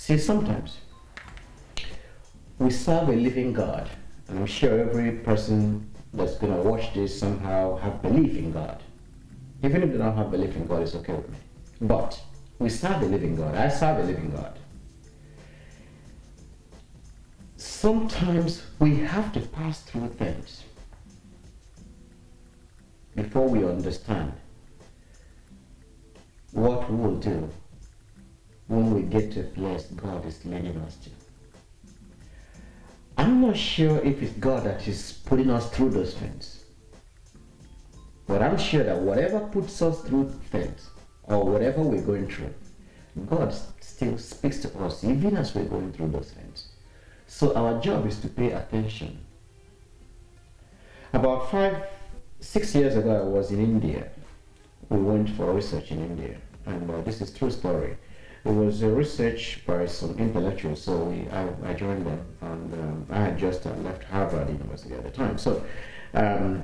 See, sometimes we serve a living God, and I'm sure every person that's going to watch this somehow have belief in God. Even if they don't have belief in God, it's okay with me. But we serve a living God. I serve a living God. Sometimes we have to pass through things before we understand what we will do when we get to a place God is leading us to. I'm not sure if it's God that is putting us through those things, but I'm sure that whatever puts us through things or whatever we're going through, God still speaks to us even as we're going through those things. So our job is to pay attention. About 5-6 years ago, I was in India. We went for research in India, and this is true story. It was a research by some intellectuals, so I joined them, and I had just left Harvard University at the time. So I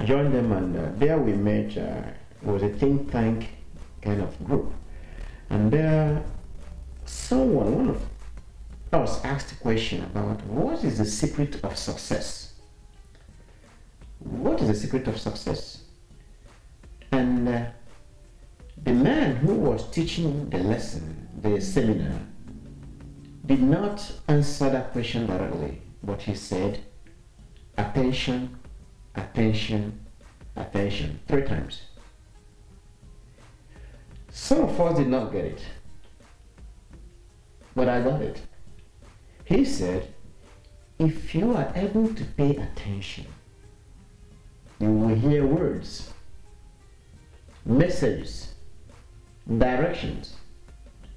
joined them, and there we met. It was a think tank kind of group, and there one of us asked a question about what is the secret of success. What is the secret of success? And the man who was teaching the lesson, the seminar, did not answer that question directly, but he said, attention, attention, attention, 3 times. Some of us did not get it, but I got it. He said, if you are able to pay attention, you will hear words, messages, directions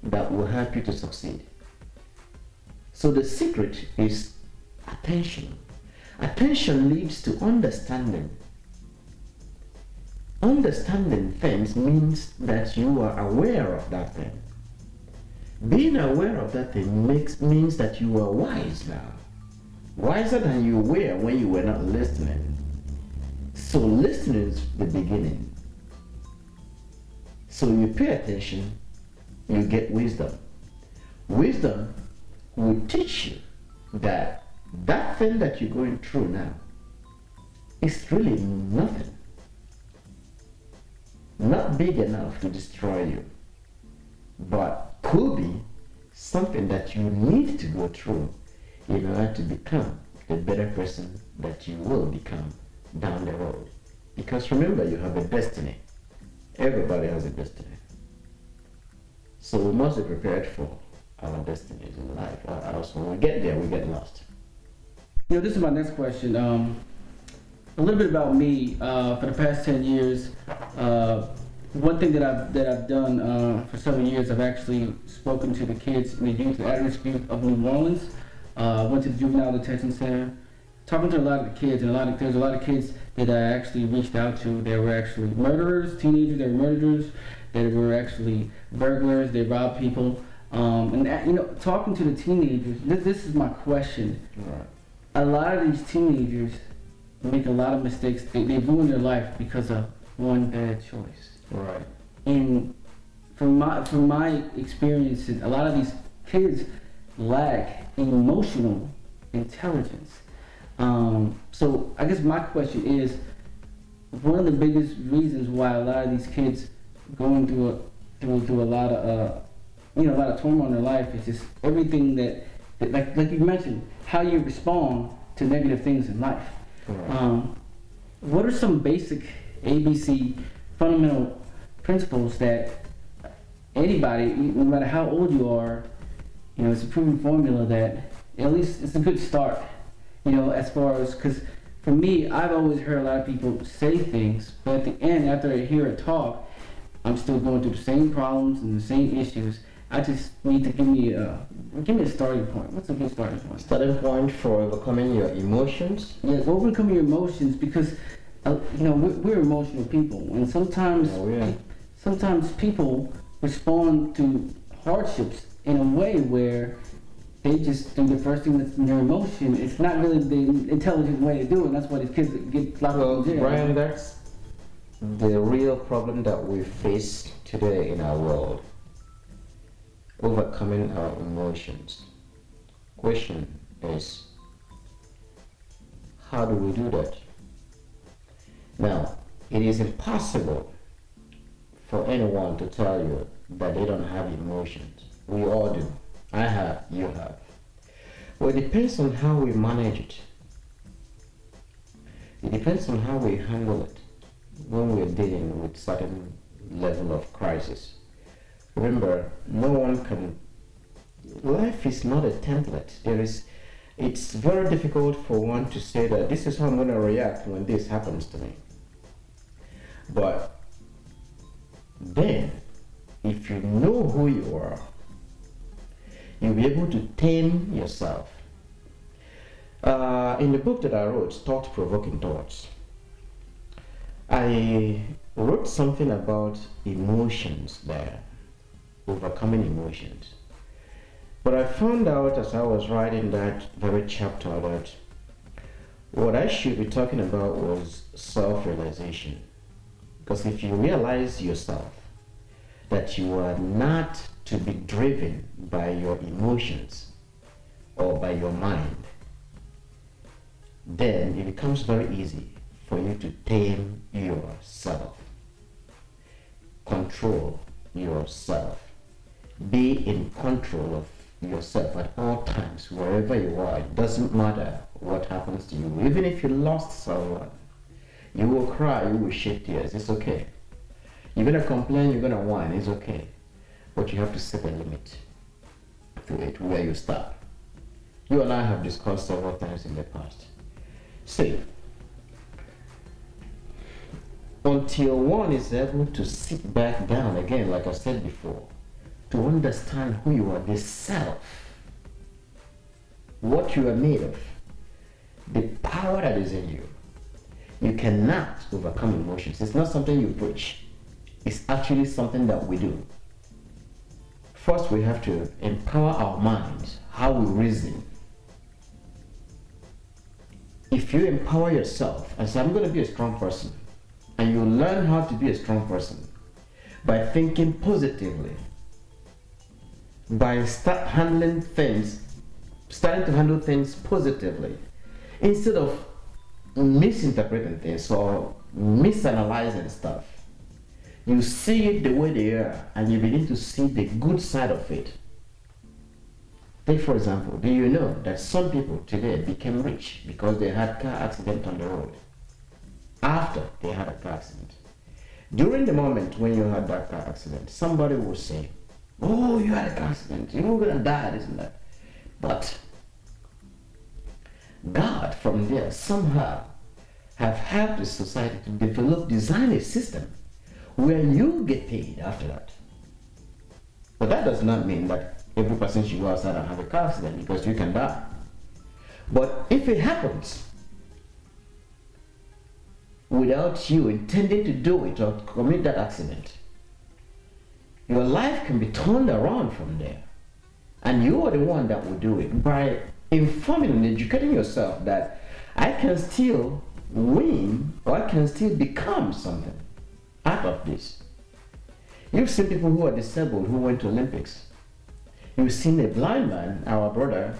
that will help you to succeed. So the secret is attention. Attention leads to understanding. Understanding things means that you are aware of that thing. Being aware of that thing means that you are wise now. Wiser than you were when you were not listening. So listening is the beginning. So you pay attention, you get wisdom. Wisdom will teach you that that thing that you're going through now is really nothing. Not big enough to destroy you, but could be something that you need to go through in order to become the better person that you will become down the road. Because remember, you have a destiny. Everybody has a destiny. So we must be prepared for our destinies in life, or else when we get there, we get lost. This is my next question. A little bit about me. For the past 10 years, one thing that I've done for several years, I've actually spoken to the kids in the youth, the at-risk youth of New Orleans. Went to the juvenile detention center, talking to a lot of the kids, and there's a lot of kids that I actually reached out to. They were actually murderers, teenagers. They were murderers. They were actually burglars. They robbed people. Talking to the teenagers, this is my question. Right. A lot of these teenagers make a lot of mistakes. They ruin their life because of one bad choice. Right. And from my experience, a lot of these kids lack emotional intelligence. So I guess my question is, one of the biggest reasons why a lot of these kids going through a lot of a lot of turmoil in their life is just everything that like you mentioned, how you respond to negative things in life. Right. What are some basic ABC fundamental principles that anybody, no matter how old you are, it's a proven formula that at least it's a good start, as far as, because for me, I've always heard a lot of people say things, but at the end, after I hear a talk, I'm still going through the same problems and the same issues. I just need to give me a starting point. What's a good starting point? Starting point for overcoming your emotions? Yeah, overcoming your emotions, because we're emotional people, and sometimes sometimes people respond to hardships in a way where they just do the first thing that's in their emotion. It's not really the intelligent way to do it, and that's why these kids get locked up in jail. Brian, that's the real problem that we face today in our world. overcoming our emotions. Question is, how do we do that? Now, it is impossible for anyone to tell you that they don't have emotions. We all do. I have, you have. Well, it depends on how we manage it. It depends on how we handle it when we're dealing with certain level of crisis. Remember, no one can, life is not a template. It's very difficult for one to say that this is how I'm going to react when this happens to me. But then, if you know who you are, you'll be able to tame yourself. In the book that I wrote, Thought-Provoking Thoughts, I wrote something about emotions there, overcoming emotions. But I found out as I was writing that very chapter that what I should be talking about was self-realization. Because if you realize yourself that you are not to be driven by your emotions or by your mind, then it becomes very easy for you to tame yourself, control yourself, be in control of yourself at all times, wherever you are. It doesn't matter what happens to you. Even if you lost someone, you will cry, you will shed tears, it's okay. You're going to complain, you're going to whine, it's okay. But you have to set a limit to it, where you stop. You and I have discussed several times in the past. See, until one is able to sit back down, again, like I said before, to understand who you are, the self, what you are made of, the power that is in you, you cannot overcome emotions. It's not something you preach. It's actually something that we do. First, we have to empower our minds, how we reason. If you empower yourself and say, I'm going to be a strong person, and you learn how to be a strong person by thinking positively, by starting to handle things positively, instead of misinterpreting things or misanalyzing stuff. You see it the way they are, and you begin to see the good side of it. Take for example, do you know that some people today became rich because they had car accident on the road? After they had a car accident. During the moment when you had that car accident, somebody will say, oh, you had a car accident, you were gonna die, this and that. But God from there somehow have helped the society to design a system where you get paid after that. But that does not mean that every person should go outside and have a car accident, because you can die. But if it happens without you intending to do it or commit that accident, your life can be turned around from there. And you are the one that will do it by informing and educating yourself that I can still win, or I can still become something out of this. You've seen people who are disabled who went to Olympics. You've seen a blind man, our brother,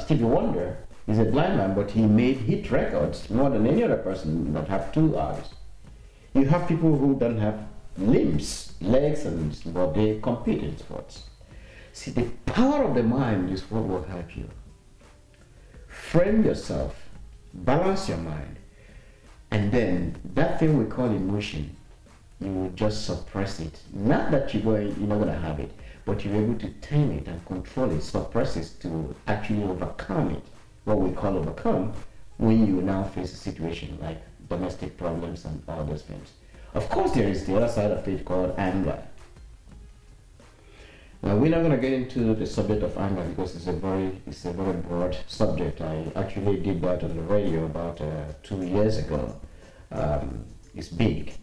Stevie Wonder, is a blind man, but he made hit records more than any other person that have 2 eyes. You have people who don't have limbs, legs, but they compete in sports. See, the power of the mind is what will help you. Frame yourself, balance your mind, and then that thing we call emotion, you will just suppress it. Not that you're not going to have it, but you're able to tame it and control it, suppress it to actually overcome it. What we call overcome, when you now face a situation like domestic problems and all those things. Of course, there is the other side of it called anger. Now, we're not going to get into the subject of anger because it's a very broad subject. I actually did that on the radio about 2 years ago. It's big.